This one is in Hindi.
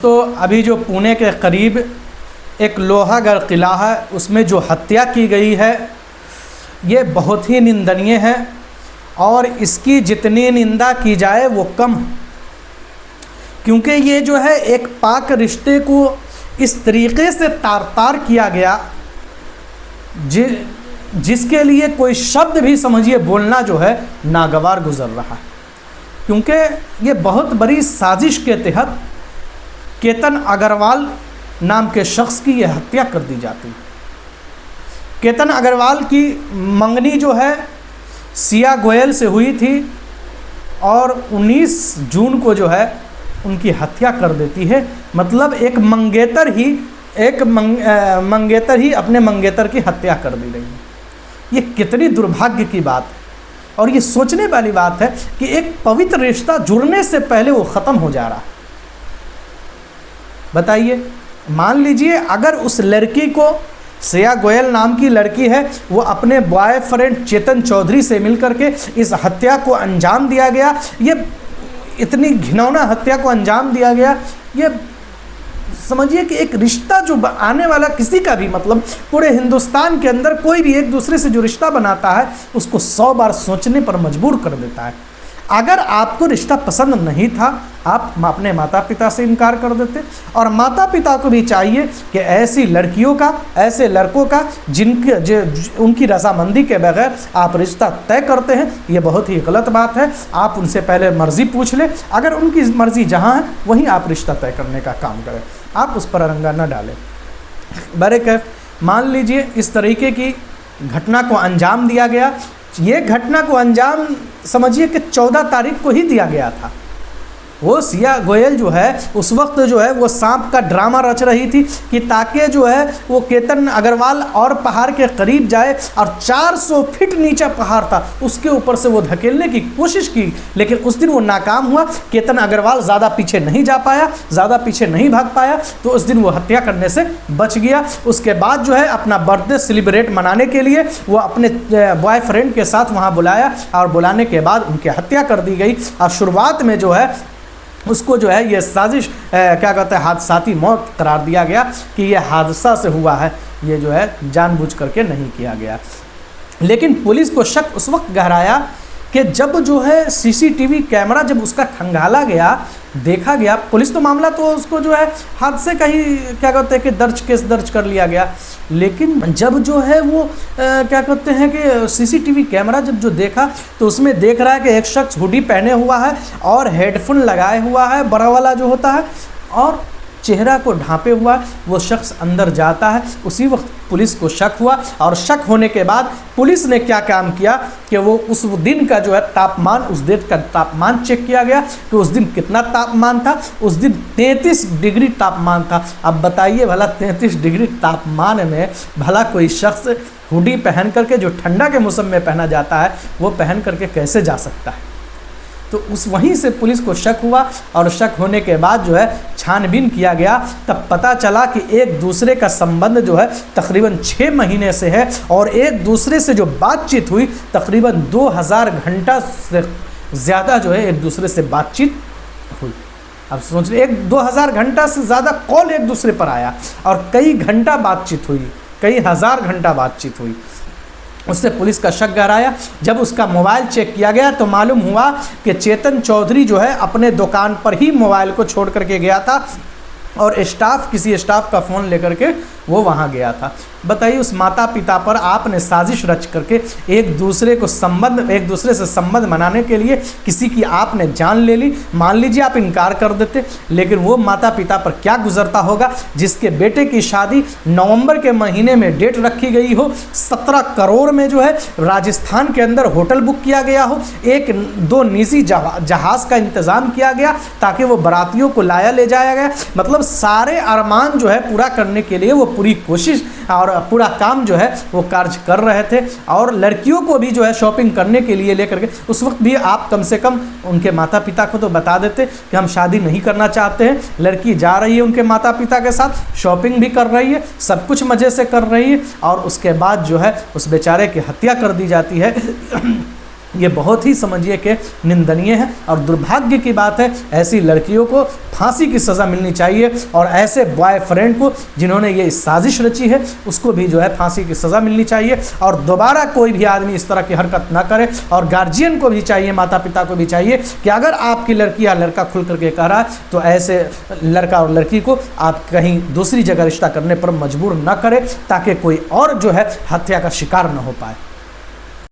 तो अभी जो पुणे के करीब एक लोहागढ़ किला है, उसमें जो हत्या की गई है ये बहुत ही निंदनीय है और इसकी जितनी निंदा की जाए वो कम है, क्योंकि ये जो है एक पाक रिश्ते को इस तरीके से तार तार किया गया जिसके लिए कोई शब्द भी समझिए बोलना जो है नागवार गुजर रहा है। क्योंकि ये बहुत बड़ी साजिश के तहत केतन अग्रवाल नाम के शख्स की यह हत्या कर दी जाती है। केतन अग्रवाल की मंगनी जो है सिया गोयल से हुई थी और 19 जून को जो है उनकी हत्या कर देती है। मतलब एक मंगेतर ही अपने मंगेतर की हत्या कर दी गई है। ये कितनी दुर्भाग्य की बात है और ये सोचने वाली बात है कि एक पवित्र रिश्ता जुड़ने से पहले वो ख़त्म हो जा रहा है। बताइए, मान लीजिए अगर उस लड़की को, श्रेया गोयल नाम की लड़की है, वो अपने बॉयफ्रेंड चेतन चौधरी से मिलकर के इस हत्या को अंजाम दिया गया, ये इतनी घिनौना हत्या को अंजाम दिया गया। ये समझिए कि एक रिश्ता जो आने वाला किसी का भी, मतलब पूरे हिंदुस्तान के अंदर कोई भी एक दूसरे से जो रिश्ता बनाता है उसको 100 बार सोचने पर मजबूर कर देता है। अगर आपको रिश्ता पसंद नहीं था, आप अपने माता पिता से इनकार कर देते। और माता पिता को भी चाहिए कि ऐसी लड़कियों का, ऐसे लड़कों का उनकी रजामंदी के बगैर आप रिश्ता तय करते हैं, ये बहुत ही गलत बात है। आप उनसे पहले मर्ज़ी पूछ लें, अगर उनकी मर्ज़ी जहाँ है वहीं आप रिश्ता तय करने का काम करें, आप उस पर अरंगा न डालें। बरकैफ मान लीजिए इस तरीके की घटना को अंजाम दिया गया। ये घटना को अंजाम समझिए कि 14 तारीख को ही दिया गया था। वो सिया गोयल जो है उस वक्त जो है वो सांप का ड्रामा रच रही थी कि ताकि जो है वो केतन अग्रवाल और पहाड़ के करीब जाए, और 400 फीट नीचे पहाड़ था, उसके ऊपर से वो धकेलने की कोशिश की, लेकिन उस दिन वो नाकाम हुआ। केतन अग्रवाल ज़्यादा पीछे नहीं जा पाया, ज़्यादा पीछे नहीं भाग पाया, तो उस दिन वो हत्या करने से बच गया। उसके बाद जो है अपना बर्थडे सेलिब्रेट मनाने के लिए वो अपने बॉयफ्रेंड के साथ वहाँ बुलाया और बुलाने के बाद उनकी हत्या कर दी गई। और शुरुआत में जो है उसको जो है ये साजिश क्या कहते हैं, हादसाती मौत करार दिया गया कि ये हादसा से हुआ है, ये जो है जानबूझ करके नहीं किया गया। लेकिन पुलिस को शक उस वक्त गहराया कि जब जो है सीसीटीवी कैमरा जब उसका खंगाला गया, देखा गया। पुलिस तो मामला तो उसको जो है हादसे का ही क्या कहते हैं कि केस दर्ज कर लिया गया। लेकिन जब जो है वो क्या कहते हैं कि सीसीटीवी कैमरा जब जो देखा तो उसमें देख रहा है कि एक शख्स हुडी पहने हुआ है और हेडफोन लगाए हुआ है, बड़ा वाला जो होता है, और चेहरा को ढांपे हुआ वो शख्स अंदर जाता है। उसी वक्त पुलिस को शक हुआ और शक होने के बाद पुलिस ने क्या काम किया कि वो उस दिन का जो है तापमान, उस दिन का तापमान चेक किया गया कि उस दिन कितना तापमान था। उस दिन 33 डिग्री तापमान था। अब बताइए भला 33 डिग्री तापमान में भला कोई शख्स हुडी पहन करके, जो ठंडा के मौसम में पहना जाता है, वो पहन करके कैसे जा सकता है। तो उस वहीं से पुलिस को शक हुआ और शक होने के बाद जो है छानबीन किया गया। तब पता चला कि एक दूसरे का संबंध जो है तकरीबन 6 महीने से है और एक दूसरे से जो बातचीत हुई तकरीबन 2000 घंटा से ज़्यादा जो है एक दूसरे से बातचीत हुई। अब सोच रहे 2000 घंटा से ज़्यादा कॉल एक दूसरे पर आया और कई घंटा बातचीत हुई, कई हज़ार घंटा बातचीत हुई। उससे पुलिस का शक गहराया। जब उसका मोबाइल चेक किया गया तो मालूम हुआ कि चेतन चौधरी जो है अपने दुकान पर ही मोबाइल को छोड़ करके गया था और किसी स्टाफ का फ़ोन लेकर के वो वहाँ गया था। बताइए, उस माता पिता पर आपने साजिश रच करके एक दूसरे से संबंध बनाने के लिए किसी की आपने जान ले ली। मान लीजिए आप इनकार कर देते, लेकिन वो माता पिता पर क्या गुजरता होगा जिसके बेटे की शादी नवंबर के महीने में डेट रखी गई हो, 17 करोड़ में जो है राजस्थान के अंदर होटल बुक किया गया हो, 1-2 निजी जहाज़ का इंतज़ाम किया गया ताकि वो बारातियों को लाया ले जाया गया। मतलब सारे अरमान जो है पूरा करने के लिए वो पूरी कोशिश और पूरा काम जो है वो कार्य कर रहे थे। और लड़कियों को भी जो है शॉपिंग करने के लिए लेकर के उस वक्त भी आप कम से कम उनके माता पिता को तो बता देते कि हम शादी नहीं करना चाहते हैं। लड़की जा रही है उनके माता पिता के साथ, शॉपिंग भी कर रही है, सब कुछ मज़े से कर रही है, और उसके बाद जो है उस बेचारे की हत्या कर दी जाती है। ये बहुत ही समझिए कि निंदनीय है और दुर्भाग्य की बात है। ऐसी लड़कियों को फांसी की सज़ा मिलनी चाहिए और ऐसे बॉयफ्रेंड को जिन्होंने ये साजिश रची है उसको भी जो है फांसी की सज़ा मिलनी चाहिए और दोबारा कोई भी आदमी इस तरह की हरकत ना करे। और गार्जियन को भी चाहिए, माता पिता को भी चाहिए कि अगर आपकी लड़की या लड़का खुल करके कह रहा है तो ऐसे लड़का और लड़की को आप कहीं दूसरी जगह रिश्ता करने पर मजबूर ना करें ताकि कोई और जो है हत्या का शिकार न हो पाए।